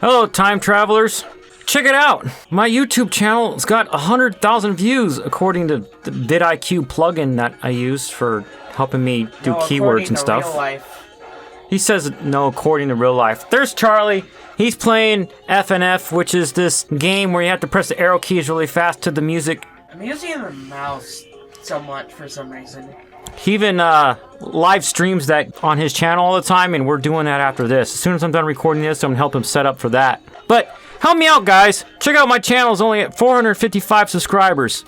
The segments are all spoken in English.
Hello, time travelers. Check it out. My YouTube channel has got 100,000 views according to the vidIQ plugin that I use for helping me do keywords and stuff. Real life. He says no, according to real life. There's Charlie. He's playing FNF, which is this game where you have to press the arrow keys really fast to the music. I'm using the mouse so much for some reason. He even live streams that on his channel all the time, and we're doing that after this. As soon as I'm done recording this, I'm going to help him set up for that. But help me out, guys. Check out my channel. It's only at 455 subscribers.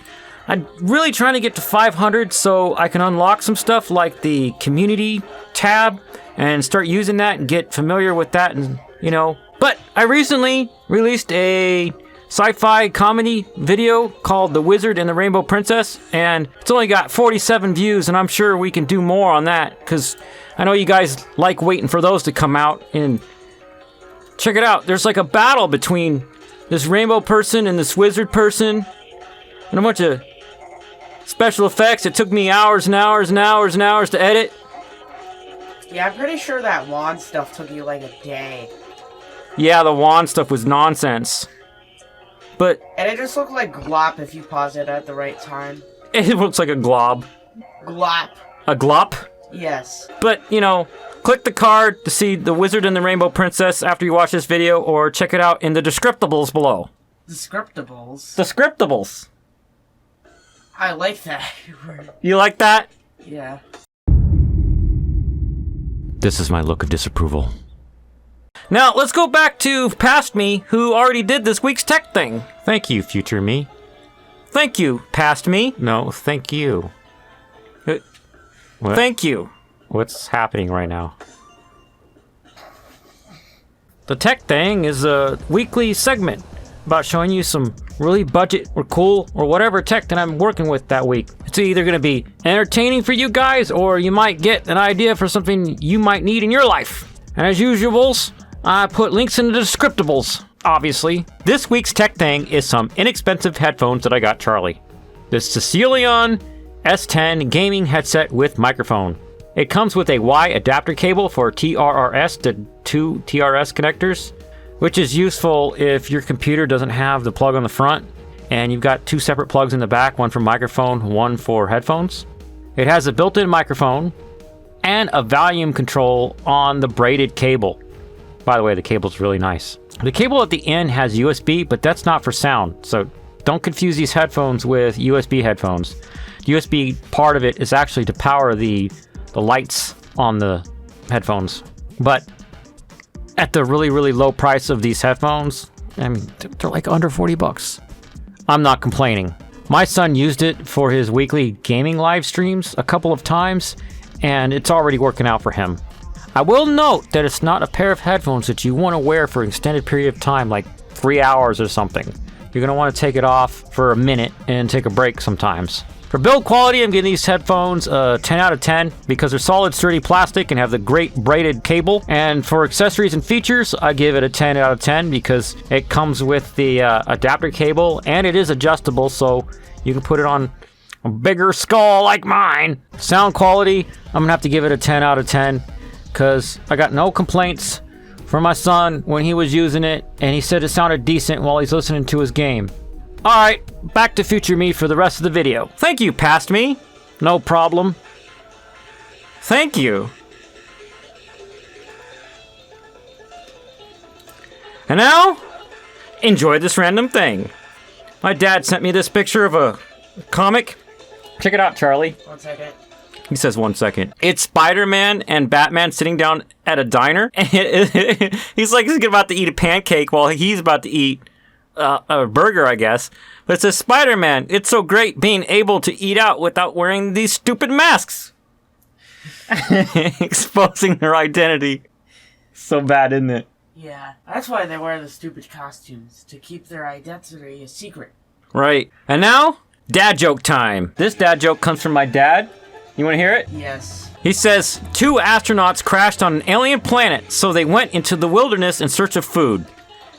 I'm really trying to get to 500 so I can unlock some stuff like the community tab and start using that and get familiar with that, and you know. But I recently released a sci-fi comedy video called The Wizard and the Rainbow Princess, and it's only got 47 views, and I'm sure we can do more on that because I know you guys like waiting for those to come out. And check it out. There's like a battle between this rainbow person and this wizard person and a bunch of special effects. It took me hours and hours and hours and hours to edit. Yeah, I'm pretty sure that wand stuff took you like a day. Yeah, the wand stuff was nonsense. But and it just looked like glop if you pause it at the right time. It looks like a glob. Glop. A glop? Yes. But, you know, click the card to see The Wizard and the Rainbow Princess after you watch this video, or check it out in the descriptables below. Descriptables? Descriptables. I like that. You like that? Yeah. This is my look of disapproval. Now, let's go back to past me, who already did this week's tech thing. Thank you, future me. Thank you, past me. No, thank you. What? Thank you. What's happening right now? The tech thing is a weekly segment about showing you some really budget or cool or whatever tech that I'm working with that week. It's either going to be entertaining for you guys, or you might get an idea for something you might need in your life. And as usuals, I put links in the descriptables, obviously. This week's tech thing is some inexpensive headphones that I got Charlie. This Soulion S10 gaming headset with microphone. It comes with a Y adapter cable for TRRS to 2 TRS connectors, which is useful if your computer doesn't have the plug on the front and you've got 2 separate plugs in the back, one for microphone, one for headphones. It has a built-in microphone and a volume control on the braided cable. By the way, the cable's really nice. The cable at the end has USB, but that's not for sound, so don't confuse these headphones with USB headphones. The USB part of it is actually to power the lights on the headphones. But at the really, really low price of these headphones, I mean, they're like under 40 bucks. I'm not complaining. My son used it for his weekly gaming live streams a couple of times, and it's already working out for him. I will note that it's not a pair of headphones that you want to wear for an extended period of time, like 3 hours or something. You're going to want to take it off for a minute and take a break sometimes. For build quality, I'm giving these headphones a 10 out of 10 because they're solid, sturdy plastic and have the great braided cable. And for accessories and features, I give it a 10 out of 10 because it comes with the adapter cable and it is adjustable, so you can put it on a bigger skull like mine. Sound quality, I'm going to have to give it a 10 out of 10. Because I got no complaints from my son when he was using it, and he said it sounded decent while he's listening to his game. Alright, back to future me for the rest of the video. Thank you, past me. No problem. Thank you. And now, enjoy this random thing. My dad sent me this picture of a comic. Check it out, Charlie. 1 second. He says 1 second. It's Spider-Man and Batman sitting down at a diner. He's like he's about to eat a pancake while he's about to eat a burger, I guess. But it says, Spider-Man, it's so great being able to eat out without wearing these stupid masks. Exposing their identity. So bad, isn't it? Yeah, that's why they wear the stupid costumes, to keep their identity a secret. Right. And now, dad joke time. This dad joke comes from my dad. You want to hear it? Yes. He says, 2 astronauts crashed on an alien planet, so they went into the wilderness in search of food.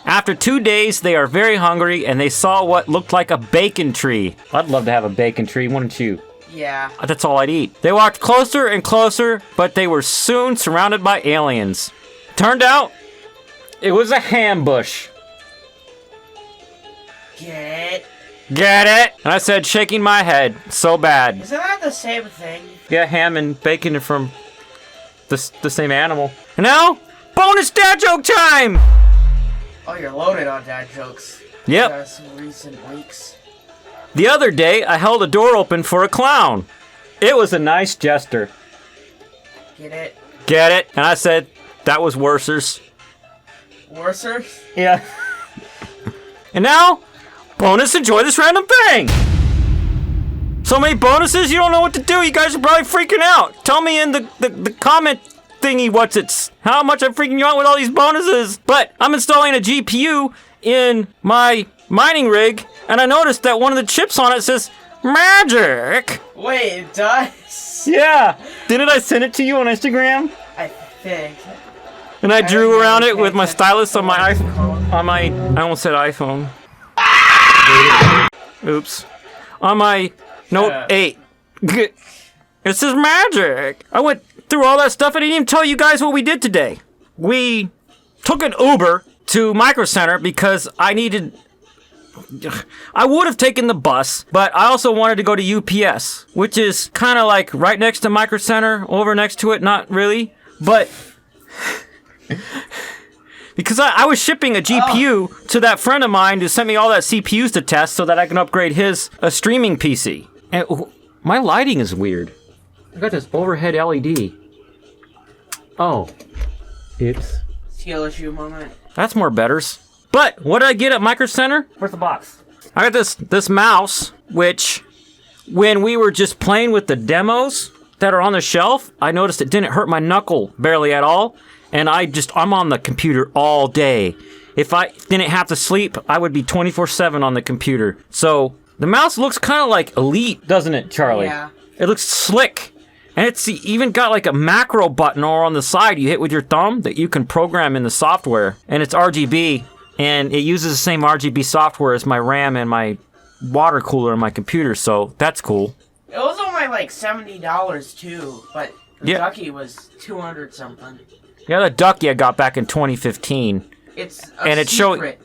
After 2 days, they are very hungry, and they saw what looked like a bacon tree. I'd love to have a bacon tree, wouldn't you? Yeah. That's all I'd eat. They walked closer and closer, but they were soon surrounded by aliens. Turned out, It was a ham bush. Get it? Get it? And I said, shaking my head so bad. Isn't that the same thing? Yeah, ham and bacon are from the same animal. And now, bonus dad joke time! Oh, you're loaded on dad jokes. Yep. Some recent weeks. The other day, I held a door open for a clown. It was a nice gesture. Get it? Get it? And I said, that was worsers. Worsers? Yeah. And now, bonus enjoy this random thing. So many bonuses, you don't know what to do. You guys are probably freaking out. Tell me in the comment thingy what's it's how much I'm freaking you out with all these bonuses. But I'm installing a GPU in my mining rig, and I noticed that one of the chips on it says magic. Wait, it does? Yeah. Didn't I send it to you on Instagram? I think. And I drew around it with my stylus on my iPhone. I almost said iPhone. Oops. On my Note 8. It says magic. I went through all that stuff. I didn't even tell you guys what we did today. We took an Uber to Microcenter because I would have taken the bus, but I also wanted to go to UPS, which is kind of like right next to Microcenter, over next to it, not really, but because I was shipping a GPU to that friend of mine who sent me all that CPUs to test so that I can upgrade his streaming PC. And my lighting is weird. I got this overhead LED. Oh. Oops. Skill issue moment. That's more betters. But what did I get at Microcenter? Where's the box? I got this mouse, which when we were just playing with the demos that are on the shelf, I noticed it didn't hurt my knuckle barely at all. And I'm on the computer all day. If I didn't have to sleep, I would be 24/7 on the computer. So the mouse looks kind of like Elite, doesn't it, Charlie? Yeah. It looks slick. And it's even got like a macro button or on the side you hit with your thumb that you can program in the software. And it's RGB, and it uses the same RGB software as my RAM and my water cooler in my computer, so that's cool. It was only like $70 too, but the ducky was 200 something. Yeah, the ducky I got back in 2015. It's secret.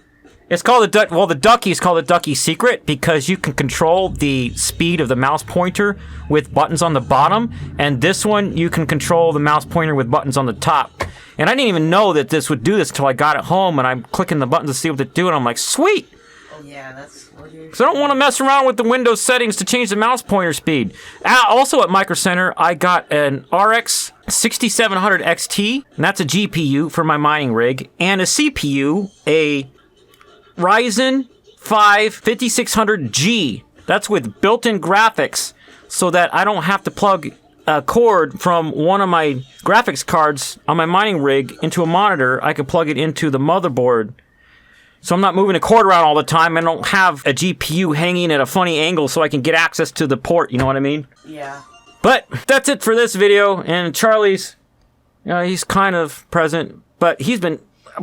It's called the ducky is called the ducky secret because you can control the speed of the mouse pointer with buttons on the bottom, and this one you can control the mouse pointer with buttons on the top. And I didn't even know that this would do this until I got it home, and I'm clicking the buttons to see what to do, and I'm like, sweet! Oh yeah, that's weird. Because I don't want to mess around with the Windows settings to change the mouse pointer speed. Also at Microcenter, I got an RX 6700 XT, and that's a GPU for my mining rig, and a CPU, a Ryzen 5 5600G. That's with built-in graphics, so that I don't have to plug a cord from one of my graphics cards on my mining rig into a monitor. I can plug it into the motherboard. So I'm not moving a cord around all the time. I don't have a GPU hanging at a funny angle so I can get access to the port, you know what I mean? Yeah. But that's it for this video, and Charlie's, he's kind of present, but he's been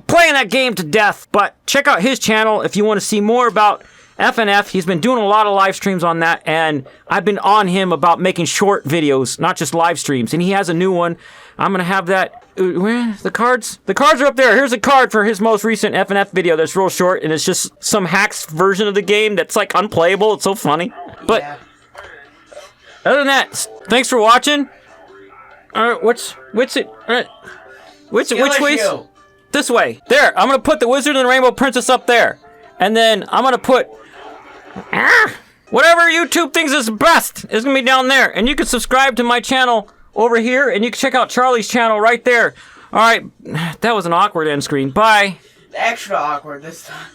playing that game to death. But check out his channel if you want to see more about FNF. He's been doing a lot of live streams on that, and I've been on him about making short videos, not just live streams, and he has a new one. I'm going to have that. Where the cards? The cards are up there. Here's a card for his most recent FNF video that's real short, and it's just some hacks version of the game that's like unplayable. It's so funny. But other than that, thanks for watching. Which way? This way. There. I'm going to put the Wizard and the Rainbow Princess up there. And then I'm going to put whatever YouTube thinks is best is going to be down there. And you can subscribe to my channel over here, and you can check out Charlie's channel right there. All right. That was an awkward end screen. Bye. Extra awkward this time.